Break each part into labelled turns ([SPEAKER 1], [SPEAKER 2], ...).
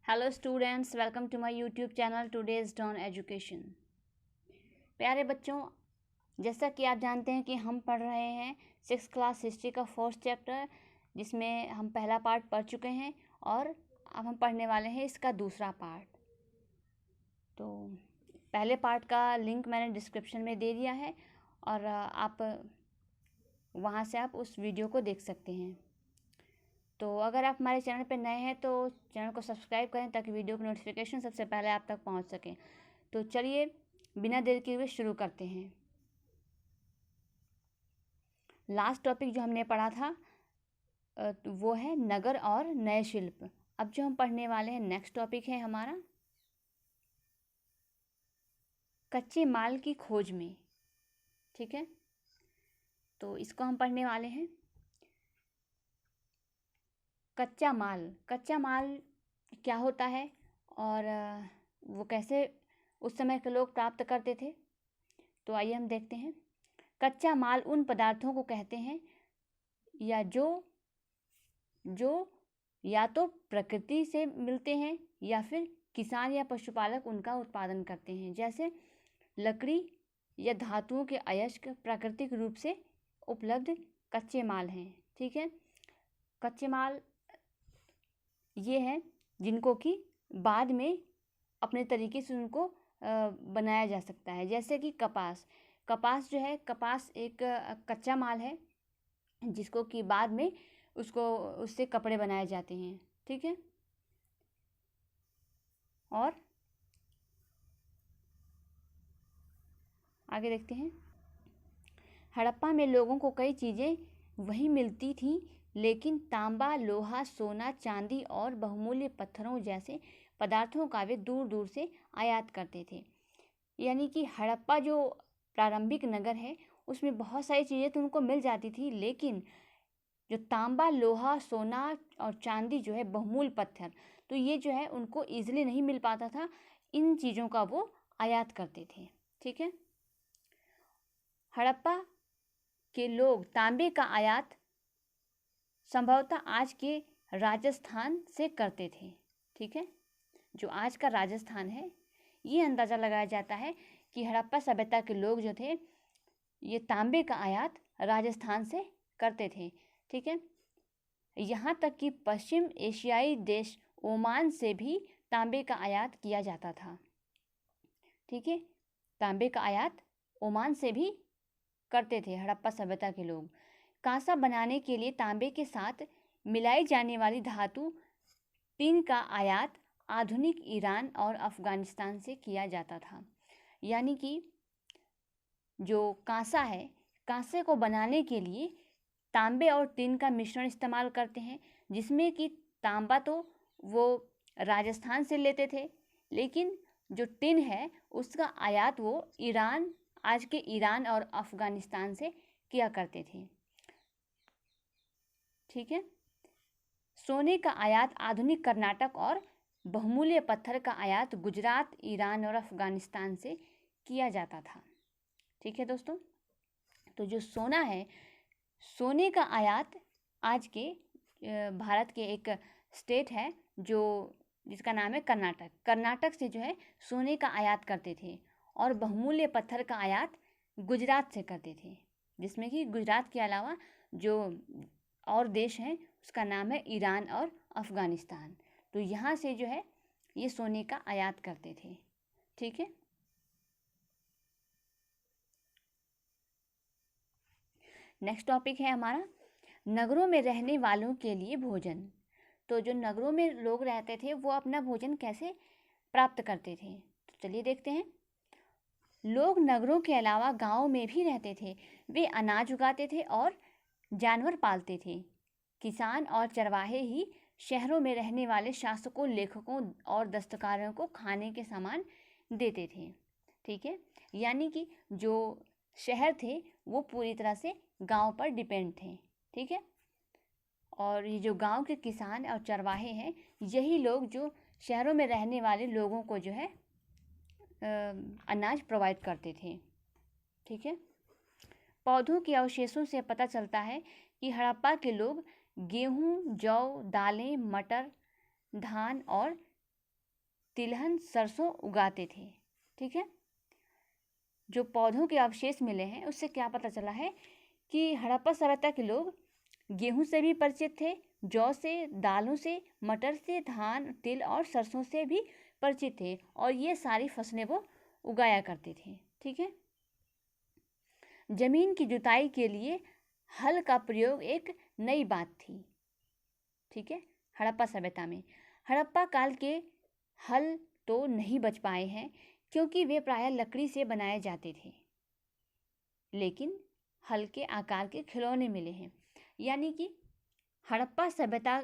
[SPEAKER 1] Hello students, welcome to my YouTube channel today's Don Education. प्यारे बच्चों, जैसा कि आप जानते हैं कि हम पढ़ रहे हैं 6th क्लास हिस्ट्री का 4th चैप्टर, जिसमें हम पहला पार्ट पढ़ चुके हैं और अब हम पढ़ने वाले हैं इसका दूसरा पार्ट। तो पहले पार्ट का लिंक मैंने डिस्क्रिप्शन में दे दिया है और आप वहाँ से आप उस वीडियो को देख सकते हैं। तो अगर आप हमारे चैनल पर नए हैं तो चैनल को सब्सक्राइब करें ताकि वीडियो की नोटिफिकेशन सबसे पहले आप तक पहुंच सके। तो चलिए बिना देर किए हुए शुरू करते हैं। लास्ट टॉपिक जो हमने पढ़ा था वो है नगर और नए शिल्प। अब जो हम पढ़ने वाले हैं नेक्स्ट टॉपिक है हमारा कच्चे माल की खोज में। ठीक है, तो इसको हम पढ़ने वाले हैं। कच्चा माल क्या होता है और वो कैसे उस समय के लोग प्राप्त करते थे, तो आइए हम देखते हैं। कच्चा माल उन पदार्थों को कहते हैं या जो या तो प्रकृति से मिलते हैं या फिर किसान या पशुपालक उनका उत्पादन करते हैं। जैसे लकड़ी या धातुओं के अयस्क प्राकृतिक रूप से उपलब्ध कच्चे माल हैं। ठीक है, कच्चे माल ये हैं जिनको कि बाद में अपने तरीके से उनको बनाया जा सकता है। जैसे कि कपास जो है, कपास एक कच्चा माल है जिसको कि बाद में उससे कपड़े बनाए जाते हैं। ठीक है, और आगे देखते हैं। हड़प्पा में लोगों को कई चीज़ें वहीं मिलती थीं, लेकिन तांबा, लोहा, सोना, चांदी और बहुमूल्य पत्थरों जैसे पदार्थों का वे दूर दूर से आयात करते थे। यानी कि हड़प्पा जो प्रारंभिक नगर है उसमें बहुत सारी चीज़ें तो उनको मिल जाती थी, लेकिन जो तांबा, लोहा, सोना और चांदी जो है, बहुमूल्य पत्थर, तो ये जो है उनको ईजिली नहीं मिल पाता था। इन चीज़ों का वो आयात करते थे। ठीक है, हड़प्पा के लोग तांबे का आयात संभवतः आज के राजस्थान से करते थे। ठीक है, जो आज का राजस्थान है, ये अंदाज़ा लगाया जाता है कि हड़प्पा सभ्यता के लोग जो थे ये तांबे का आयात राजस्थान से करते थे। ठीक है, यहाँ तक कि पश्चिम एशियाई देश ओमान से भी तांबे का आयात किया जाता था। ठीक है, तांबे का आयात ओमान से भी करते थे हड़प्पा सभ्यता के लोग। कांसा बनाने के लिए तांबे के साथ मिलाई जाने वाली धातु टिन का आयात आधुनिक ईरान और अफ़गानिस्तान से किया जाता था। यानी कि जो कांसा है, कांसे को बनाने के लिए तांबे और टिन का मिश्रण इस्तेमाल करते हैं, जिसमें कि तांबा तो वो राजस्थान से लेते थे, लेकिन जो टिन है उसका आयात वो आज के ईरान और अफ़गानिस्तान से किया करते थे। ठीक है, सोने का आयात आधुनिक कर्नाटक और बहुमूल्य पत्थर का आयात गुजरात, ईरान और अफ़गानिस्तान से किया जाता था। ठीक है दोस्तों, तो जो सोना है, सोने का आयात आज के भारत के एक स्टेट है जिसका नाम है कर्नाटक से जो है सोने का आयात करते थे, और बहुमूल्य पत्थर का आयात गुजरात से करते थे, जिसमें कि गुजरात के अलावा जो और देश हैं उसका नाम है ईरान और अफ़गानिस्तान। तो यहाँ से जो है ये सोने का आयात करते थे। ठीक है, नेक्स्ट टॉपिक है हमारा नगरों में रहने वालों के लिए भोजन। तो जो नगरों में लोग रहते थे वो अपना भोजन कैसे प्राप्त करते थे, तो चलिए देखते हैं। लोग नगरों के अलावा गांवों में भी रहते थे। वे अनाज उगाते थे और जानवर पालते थे। किसान और चरवाहे ही शहरों में रहने वाले शासकों, लेखकों और दस्तकारों को खाने के सामान देते थे। ठीक है, यानी कि जो शहर थे वो पूरी तरह से गांव पर डिपेंड थे। ठीक है, और ये जो गांव के किसान और चरवाहे हैं, यही लोग जो शहरों में रहने वाले लोगों को जो है अनाज प्रोवाइड करते थे। ठीक है, पौधों के अवशेषों से पता चलता है कि हड़प्पा के लोग गेहूं, जौ, दालें, मटर, धान और तिलहन, सरसों उगाते थे। ठीक है, जो पौधों के अवशेष मिले हैं उससे क्या पता चला है कि हड़प्पा सभ्यता के लोग गेहूं से भी परिचित थे, जौ से, दालों से, मटर से, धान, तिल और सरसों से भी परिचित थे, और ये सारी फसलें वो उगाया करते थे। ठीक है, जमीन की जुताई के लिए हल का प्रयोग एक नई बात थी। ठीक है, हड़प्पा सभ्यता में हड़प्पा काल के हल तो नहीं बच पाए हैं क्योंकि वे प्रायः लकड़ी से बनाए जाते थे, लेकिन हल्के आकार के खिलौने मिले हैं। यानी कि हड़प्पा सभ्यता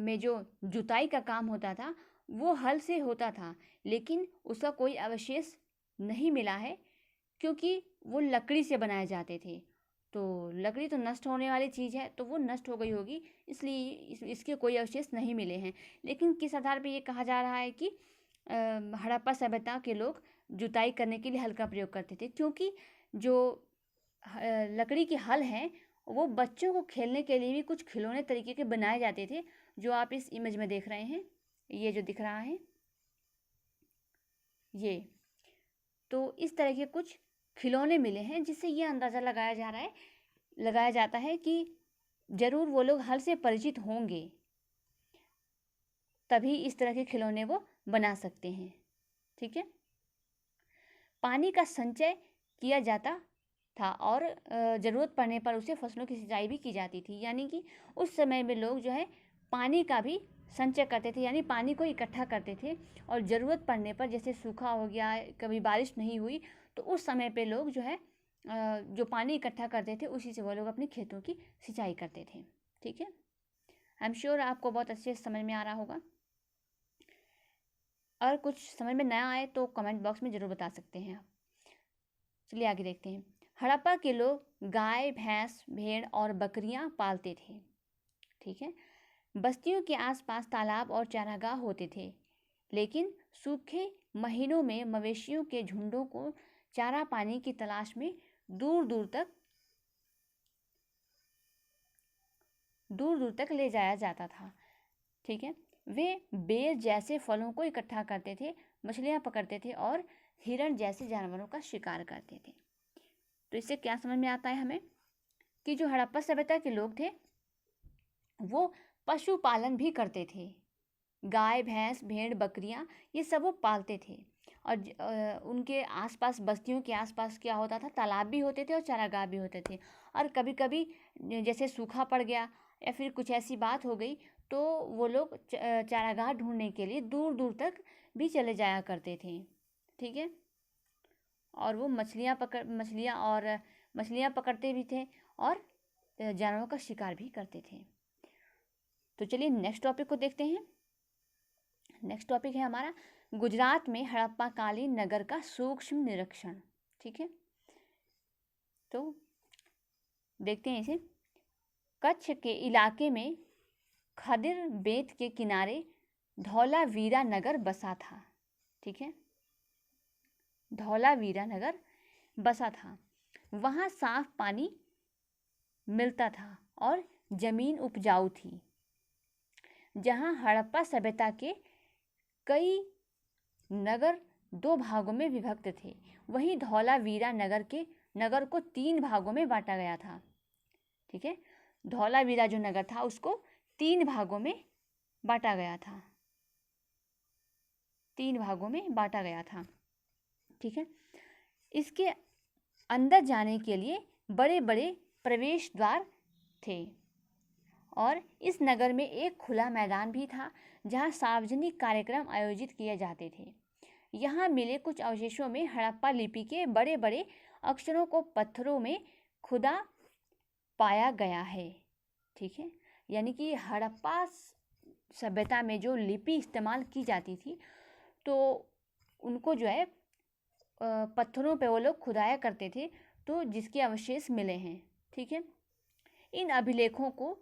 [SPEAKER 1] में जो जुताई का काम होता था वो हल से होता था, लेकिन उसका कोई अवशेष नहीं मिला है क्योंकि वो लकड़ी से बनाए जाते थे। तो लकड़ी तो नष्ट होने वाली चीज़ है, तो वो नष्ट हो गई होगी, इसलिए इसके कोई अवशेष नहीं मिले हैं। लेकिन किस आधार पर ये कहा जा रहा है कि हड़प्पा सभ्यता के लोग जुताई करने के लिए हल का प्रयोग करते थे? क्योंकि जो लकड़ी के हल हैं वो बच्चों को खेलने के लिए भी कुछ खिलौने तरीके के बनाए जाते थे, जो आप इस इमेज में देख रहे हैं, ये जो दिख रहा है ये। तो इस तरह के कुछ खिलौने मिले हैं जिससे ये अंदाज़ा लगाया जाता है कि ज़रूर वो लोग हल से परिचित होंगे, तभी इस तरह के खिलौने वो बना सकते हैं। ठीक है, पानी का संचय किया जाता था और ज़रूरत पड़ने पर उसे फसलों की सिंचाई भी की जाती थी। यानी कि उस समय में लोग जो है पानी का भी संचय करते थे, यानी पानी को इकट्ठा करते थे, और ज़रूरत पड़ने पर जैसे सूखा हो गया, कभी बारिश नहीं हुई, तो उस समय पे लोग जो है जो पानी इकट्ठा करते थे उसी से वो लोग अपने खेतों की सिंचाई करते थे। ठीक है, आई एम श्योर आपको बहुत अच्छे से समझ में आ रहा होगा। अगर कुछ समझ में नया आए तो कमेंट बॉक्स में ज़रूर बता सकते हैं आप। चलिए आगे देखते हैं। हड़प्पा के लोग गाय, भैंस, भेड़ और बकरियां पालते थे। ठीक है, बस्तियों के आसपास तालाब और चारागाह होते थे, लेकिन सूखे महीनों में मवेशियों के झुंडों को चारा पानी की तलाश में दूर दूर तक ले जाया जाता था। ठीक है, वे बेर जैसे फलों को इकट्ठा करते थे, मछलियां पकड़ते थे और हिरण जैसे जानवरों का शिकार करते थे। तो इससे क्या समझ में आता है हमें कि जो हड़प्पा सभ्यता के लोग थे वो पशुपालन भी करते थे। गाय, भैंस, भेड़, बकरियां ये सब वो पालते थे, और उनके आसपास, बस्तियों के आसपास क्या होता था, तालाब भी होते थे और चारागाह भी होते थे। और कभी कभी जैसे सूखा पड़ गया या फिर कुछ ऐसी बात हो गई तो वो लोग चारागाह ढूंढने के लिए दूर दूर तक भी चले जाया करते थे। ठीक है, और वो मछलियाँ पकड़ते भी थे और जानवरों का शिकार भी करते थे। तो चलिए नेक्स्ट टॉपिक को देखते हैं। नेक्स्ट टॉपिक है हमारा गुजरात में हड़प्पा कालीन नगर का सूक्ष्म निरीक्षण। ठीक है, तो देखते हैं इसे। कच्छ के इलाके में खदिर बेत के किनारे धौलावीरा नगर बसा था। ठीक है, धौलावीरा नगर बसा था। वहाँ साफ पानी मिलता था और जमीन उपजाऊ थी। जहाँ हड़प्पा सभ्यता के कई नगर 2 भागों में विभक्त थे, वहीं धौलावीरा नगर को 3 भागों में बांटा गया था। ठीक है, धौलावीरा जो नगर था उसको 3 भागों में बांटा गया था, 3 भागों में बांटा गया था। ठीक है, इसके अंदर जाने के लिए बड़े बड़े प्रवेश द्वार थे, और इस नगर में एक खुला मैदान भी था जहाँ सार्वजनिक कार्यक्रम आयोजित किए जाते थे। यहाँ मिले कुछ अवशेषों में हड़प्पा लिपि के बड़े बड़े अक्षरों को पत्थरों में खुदा पाया गया है। ठीक है, यानी कि हड़प्पा सभ्यता में जो लिपि इस्तेमाल की जाती थी तो उनको जो है पत्थरों पे वो लोग खुदाया करते थे, तो जिसके अवशेष मिले हैं। ठीक है, इन अभिलेखों को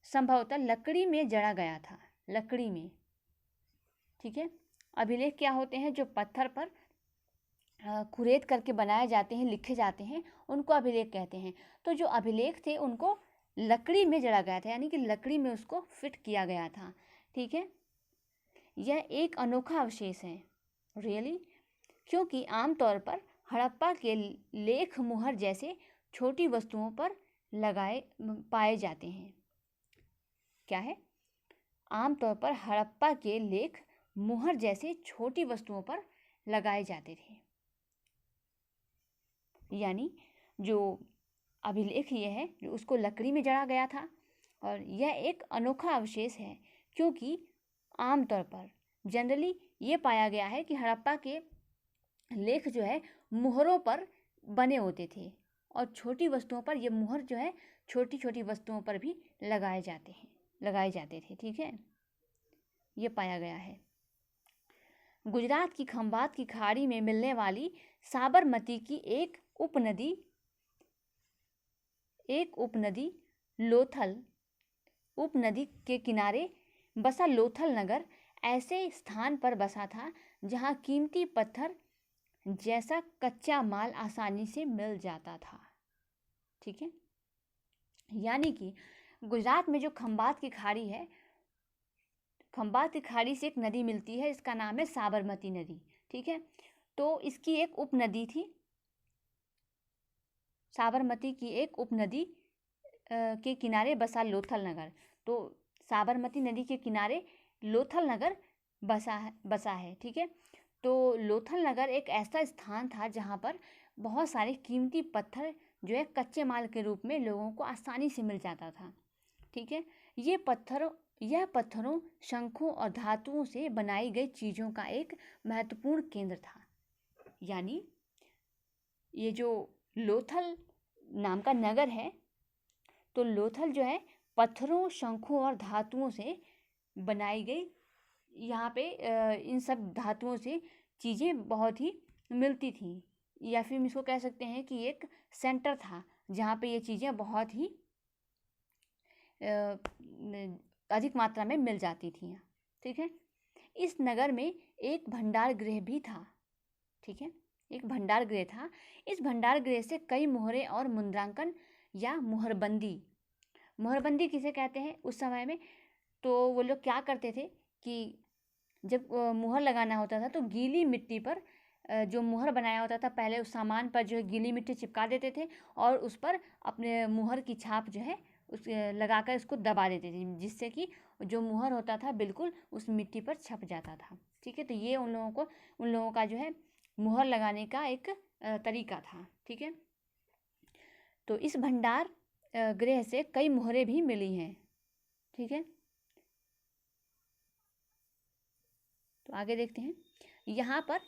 [SPEAKER 1] संभवतः लकड़ी में जड़ा गया था, लकड़ी में। ठीक है, अभिलेख क्या होते हैं, जो पत्थर पर खुरेद करके बनाए जाते हैं, लिखे जाते हैं, उनको अभिलेख कहते हैं। तो जो अभिलेख थे उनको लकड़ी में जड़ा गया था, यानी कि लकड़ी में उसको फिट किया गया था। ठीक है, यह एक अनोखा अवशेष है। रियली? क्योंकि आमतौर पर हड़प्पा के लेख मुहर जैसे छोटी वस्तुओं पर लगाए पाए जाते हैं। क्या है? आमतौर पर हड़प्पा के लेख मुहर जैसे छोटी वस्तुओं पर लगाए जाते थे। यानी जो अभिलेख ये है जो उसको लकड़ी में जड़ा गया था, और यह एक अनोखा अवशेष है क्योंकि आमतौर पर जनरली ये पाया गया है कि हड़प्पा के लेख जो है मुहरों पर बने होते थे, और छोटी वस्तुओं पर ये मुहर जो है छोटी छोटी वस्तुओं पर भी लगाए जाते थे। ठीक है, ये पाया गया है। गुजरात की खंभात की खाड़ी में मिलने वाली साबरमती की एक उपनदी लोथल उपनदी के किनारे बसा लोथल नगर ऐसे स्थान पर बसा था जहां कीमती पत्थर जैसा कच्चा माल आसानी से मिल जाता था। ठीक है, यानी कि गुजरात में जो खंभात की खाड़ी है, खंभात की खाड़ी से एक नदी मिलती है, इसका नाम है साबरमती नदी। ठीक है, तो इसकी एक उपनदी थी, साबरमती की एक उपनदी के किनारे बसा लोथल नगर। तो साबरमती नदी के किनारे लोथल नगर बसा है। ठीक है, तो लोथल नगर एक ऐसा स्थान था जहाँ पर बहुत सारे कीमती पत्थर जो है कच्चे माल के रूप में लोगों को आसानी से मिल जाता था। ठीक है, यह पत्थरों, शंखों और धातुओं से बनाई गई चीज़ों का एक महत्वपूर्ण केंद्र था। यानी ये जो लोथल नाम का नगर है, तो लोथल जो है पत्थरों, शंखों और धातुओं से बनाई गई, यहाँ पे इन सब धातुओं से चीज़ें बहुत ही मिलती थी, या फिर हम इसको कह सकते हैं कि एक सेंटर था जहाँ पे ये चीज़ें बहुत ही अधिक मात्रा में मिल जाती थी। ठीक है, इस नगर में एक भंडार गृह भी था। ठीक है, एक भंडार गृह था। इस भंडार गृह से कई मोहरें और मुद्रांकन या मुहरबंदी किसे कहते हैं उस समय में? तो वो लोग क्या करते थे कि जब मुहर लगाना होता था तो गीली मिट्टी पर जो मुहर बनाया होता था, पहले उस सामान पर जो है गीली मिट्टी चिपका देते थे और उस पर अपने मुहर की छाप जो है उस लगाकर उसको दबा देते थे, जिससे कि जो मुहर होता था बिल्कुल उस मिट्टी पर छप जाता था। ठीक है, तो ये उन लोगों का जो है मुहर लगाने का एक तरीका था। ठीक है, तो इस भंडार गृह से कई मुहरें भी मिली हैं। ठीक है, तो आगे देखते हैं। यहाँ पर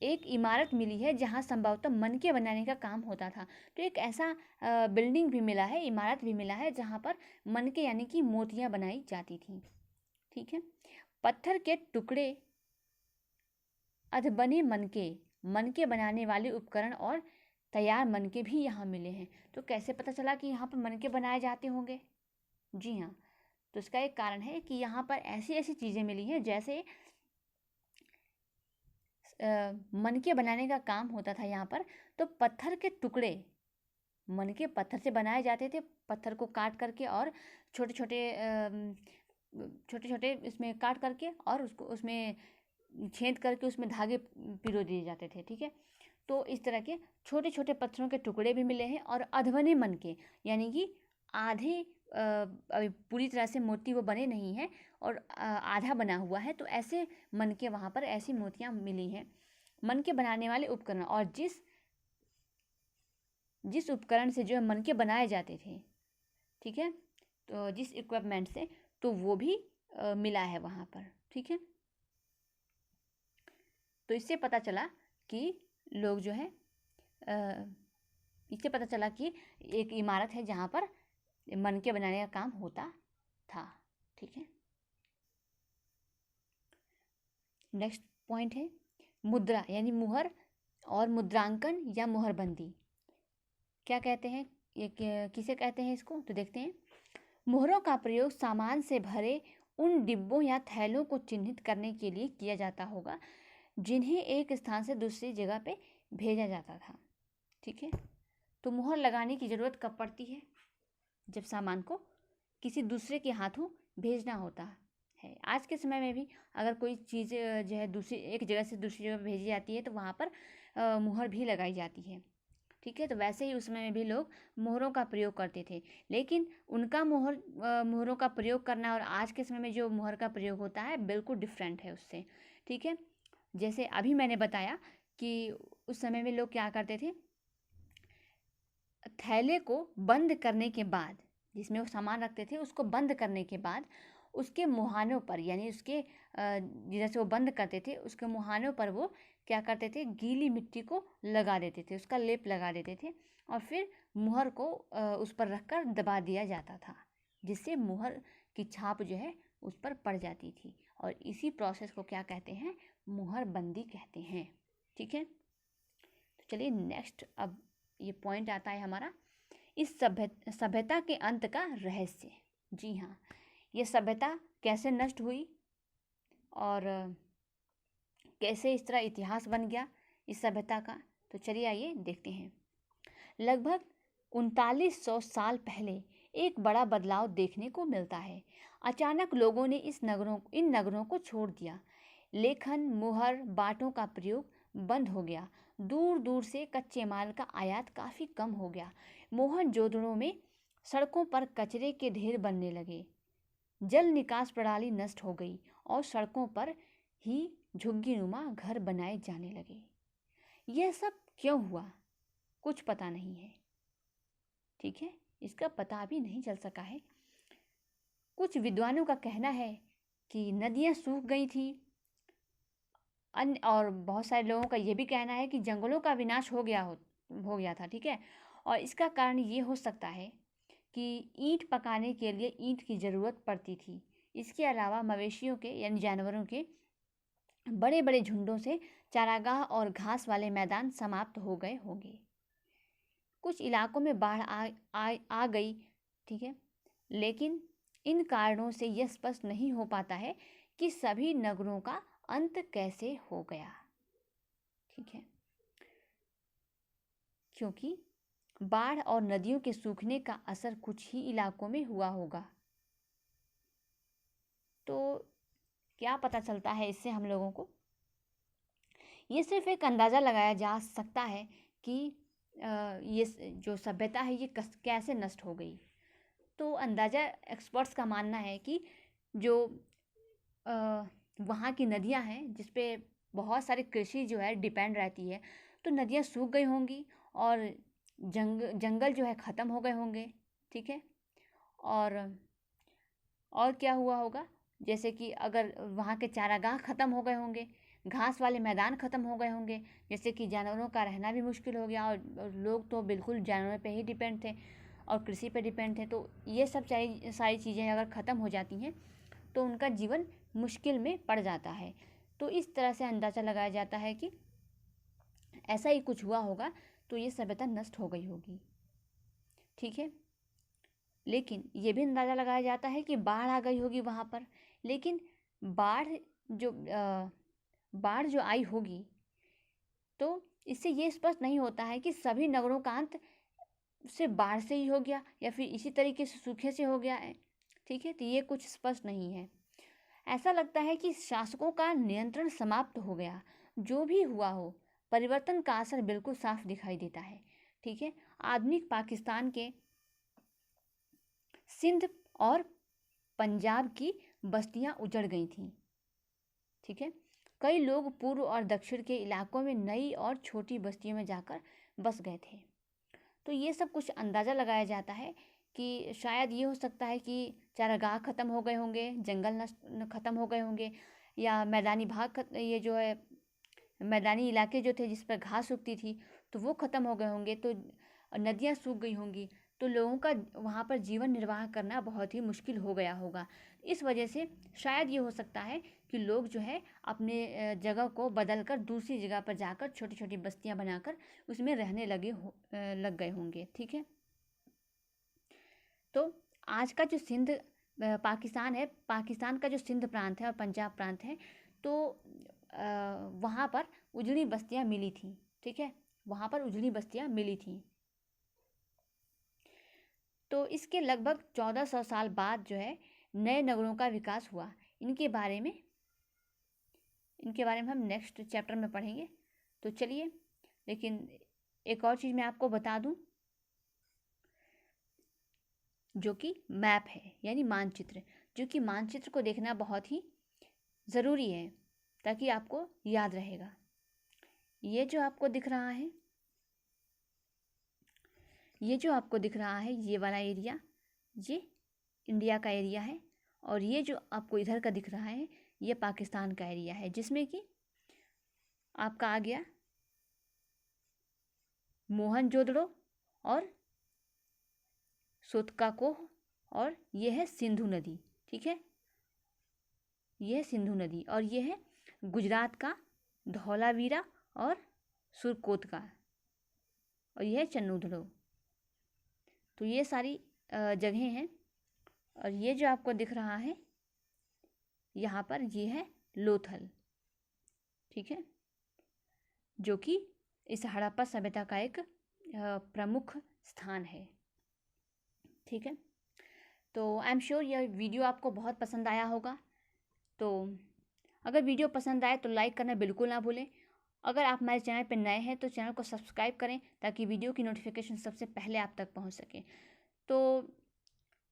[SPEAKER 1] एक इमारत मिली है जहाँ संभवतः मनके बनाने का काम होता था। तो एक ऐसा बिल्डिंग भी मिला है, इमारत भी मिला है जहाँ पर मनके यानी कि मोतियाँ बनाई जाती थी। ठीक है, पत्थर के टुकड़े, अधबने मनके बनाने वाले उपकरण और तैयार मनके भी यहाँ मिले हैं। तो कैसे पता चला कि यहाँ पर मनके बनाए जाते होंगे? जी हाँ, तो इसका एक कारण है कि यहाँ पर ऐसी ऐसी चीज़ें मिली हैं, जैसे मनके बनाने का काम होता था यहाँ पर, तो पत्थर के टुकड़े, मनके पत्थर से बनाए जाते थे, पत्थर को काट करके और छोटे छोटे इसमें काट करके और उसको उसमें छेद करके उसमें धागे पिरो दिए जाते थे। ठीक है, तो इस तरह के छोटे छोटे पत्थरों के टुकड़े भी मिले हैं, और अधबने मनके यानी कि आधे अभी पूरी तरह से मोती वो बने नहीं हैं और आधा बना हुआ है, तो ऐसे मनके वहाँ पर ऐसी मोतियाँ मिली हैं। मनके बनाने वाले उपकरण, और जिस उपकरण से जो है मनके बनाए जाते थे, ठीक है, तो जिस इक्विपमेंट से, तो वो भी मिला है वहाँ पर। ठीक है, तो इससे पता चला कि लोग जो है इससे पता चला कि एक इमारत है जहाँ पर मनके बनाने का काम होता था। ठीक है, नेक्स्ट पॉइंट है मुद्रा यानी मुहर और मुद्रांकन या मुहरबंदी। क्या कहते हैं ये, किसे कहते हैं इसको? तो देखते हैं। मुहरों का प्रयोग सामान से भरे उन डिब्बों या थैलों को चिन्हित करने के लिए किया जाता होगा जिन्हें एक स्थान से दूसरी जगह पे भेजा जाता था। ठीक है, तो मुहर लगाने की ज़रूरत कब पड़ती है? जब सामान को किसी दूसरे के हाथों भेजना होता है। आज के समय में भी अगर कोई चीज़ जो है दूसरी एक जगह से दूसरी जगह भेजी जाती है तो वहाँ पर मुहर भी लगाई जाती है। ठीक है, तो वैसे ही उस समय में भी लोग मोहरों का प्रयोग करते थे। लेकिन उनका मोहरों का प्रयोग करना और आज के समय में जो मोहर का प्रयोग होता है बिल्कुल डिफरेंट है उससे। ठीक है, जैसे अभी मैंने बताया कि उस समय में लोग क्या करते थे, थैले को बंद करने के बाद, जिसमें वो सामान रखते थे उसको बंद करने के बाद उसके मुहानों पर, यानी उसके जैसे वो बंद करते थे उसके मुहानों पर वो क्या करते थे, गीली मिट्टी को लगा देते थे, उसका लेप लगा देते थे और फिर मुहर को उस पर रखकर दबा दिया जाता था, जिससे मुहर की छाप जो है उस पर पड़ जाती थी। और इसी प्रोसेस को क्या कहते हैं, मुहर बंदी कहते हैं। ठीक है, तो चलिए नेक्स्ट, अब ये पॉइंट आता है हमारा, इस सभ्यता के अंत का रहस्य। जी हाँ, ये सभ्यता कैसे नष्ट हुई और कैसे इस तरह इतिहास बन गया इस सभ्यता का, तो चलिए आइए देखते हैं। लगभग 3900 साल पहले एक बड़ा बदलाव देखने को मिलता है। अचानक लोगों ने इन नगरों को छोड़ दिया। लेखन, मुहर, बाटों का प्रयोग बंद हो गया। दूर दूर से कच्चे माल का आयात काफ़ी कम हो गया। मोहनजोदड़ो में सड़कों पर कचरे के ढेर बनने लगे। जल निकास प्रणाली नष्ट हो गई और सड़कों पर ही झुग्गीनुमा घर बनाए जाने लगे। यह सब क्यों हुआ, कुछ पता नहीं है। ठीक है, इसका पता अभी नहीं चल सका है। कुछ विद्वानों का कहना है कि नदियाँ सूख गई थी, अन्य और बहुत सारे लोगों का यह भी कहना है कि जंगलों का विनाश हो गया था। ठीक है, और इसका कारण ये हो सकता है कि ईंट पकाने के लिए ईंट की ज़रूरत पड़ती थी। इसके अलावा मवेशियों के यानी जानवरों के बड़े बड़े झुंडों से चारागाह और घास वाले मैदान समाप्त हो गए होंगे। कुछ इलाकों में बाढ़ आ गई। ठीक है, लेकिन इन कारणों से यह स्पष्ट नहीं हो पाता है कि सभी नगरों का अंत कैसे हो गया। ठीक है, क्योंकि बाढ़ और नदियों के सूखने का असर कुछ ही इलाकों में हुआ होगा। तो क्या पता चलता है इससे हम लोगों को, ये सिर्फ एक अंदाज़ा लगाया जा सकता है कि ये जो सभ्यता है ये कैसे नष्ट हो गई। तो अंदाज़ा एक्सपर्ट्स का मानना है कि जो वहाँ की नदियाँ हैं जिस पे बहुत सारी कृषि जो है डिपेंड रहती है, तो नदियाँ सूख गई होंगी और जंगल जो है ख़त्म हो गए होंगे। ठीक है, और क्या हुआ होगा, जैसे कि अगर वहाँ के चारागाह ख़त्म हो गए होंगे, घास वाले मैदान ख़त्म हो गए होंगे, जैसे कि जानवरों का रहना भी मुश्किल हो गया और लोग तो बिल्कुल जानवरों पे ही डिपेंड थे और कृषि पे डिपेंड थे। तो ये सब सारी चीज़ें अगर ख़त्म हो जाती हैं तो उनका जीवन मुश्किल में पड़ जाता है। तो इस तरह से अंदाज़ा लगाया जाता है कि ऐसा ही कुछ हुआ होगा, तो ये सभ्यता नष्ट हो गई होगी। ठीक है, लेकिन ये भी अंदाज़ा लगाया जाता है कि बाढ़ आ गई होगी वहाँ पर। लेकिन बाढ़ जो आई होगी, तो इससे ये स्पष्ट नहीं होता है कि सभी नगरों का अंत सिर्फ बाढ़ से ही हो गया या फिर इसी तरीके से सूखे से हो गया है। ठीक है, तो ये कुछ स्पष्ट नहीं है। ऐसा लगता है कि शासकों का नियंत्रण समाप्त हो गया। जो भी हुआ हो, परिवर्तन का असर बिल्कुल साफ दिखाई देता है। ठीक है, आधुनिक पाकिस्तान के सिंध और पंजाब की बस्तियां उजड़ गई थीं। ठीक है, कई लोग पूर्व और दक्षिण के इलाकों में नई और छोटी बस्तियों में जाकर बस गए थे। तो ये सब कुछ अंदाज़ा लगाया जाता है कि शायद ये हो सकता है कि चारागाह ख़त्म हो गए होंगे, जंगल नष्ट ख़त्म हो गए होंगे, या मैदानी ये जो है मैदानी इलाके जो थे जिस पर घास उगती थी तो वो ख़त्म हो गए होंगे, तो नदियाँ सूख गई होंगी, तो लोगों का वहाँ पर जीवन निर्वाह करना बहुत ही मुश्किल हो गया होगा। इस वजह से शायद ये हो सकता है कि लोग जो है अपने जगह को बदल कर दूसरी जगह पर जाकर छोटी छोटी बस्तियाँ बनाकर उसमें रहने लग गए होंगे। ठीक है, तो आज का जो सिंध पाकिस्तान है, पाकिस्तान का जो सिंध प्रांत है और पंजाब प्रांत है, तो वहाँ पर उजड़ी बस्तियाँ मिली थी। ठीक है, वहाँ पर उजड़ी बस्तियाँ मिली थी। तो इसके लगभग 1400 साल बाद जो है नए नगरों का विकास हुआ। इनके बारे में हम नेक्स्ट चैप्टर में पढ़ेंगे। तो चलिए, लेकिन एक और चीज़ मैं आपको बता दूं, जो कि मैप है, यानी मानचित्र, जो कि मानचित्र को देखना बहुत ही ज़रूरी है, ताकि आपको याद रहेगा। ये जो आपको दिख रहा है, ये वाला एरिया, ये इंडिया का एरिया है, और ये जो आपको इधर का दिख रहा है, ये पाकिस्तान का एरिया है, जिसमें कि आपका आ गया मोहनजोदड़ो और सोतकाकोह, और ये है सिंधु नदी। ठीक है, ये है सिंधु नदी, और ये है गुजरात का धौलावीरा और सुरकोत का, और ये है चन्नूधड़ो। तो ये सारी जगहें हैं। और ये जो आपको दिख रहा है यहाँ पर, ये है लोथल। ठीक है, जो कि इस हड़प्पा सभ्यता का एक प्रमुख स्थान है। ठीक है, तो आई एम श्योर यह वीडियो आपको बहुत पसंद आया होगा। तो अगर वीडियो पसंद आए तो लाइक करना बिल्कुल ना भूलें। अगर आप हमारे चैनल पर नए हैं तो चैनल को सब्सक्राइब करें, ताकि वीडियो की नोटिफिकेशन सबसे पहले आप तक पहुंच सके। तो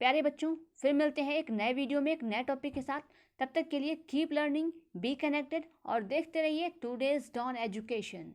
[SPEAKER 1] प्यारे बच्चों, फिर मिलते हैं एक नए वीडियो में एक नए टॉपिक के साथ। तब तक के लिए कीप लर्निंग, बी कनेक्टेड, और देखते रहिए टुडेज डॉन एजुकेशन।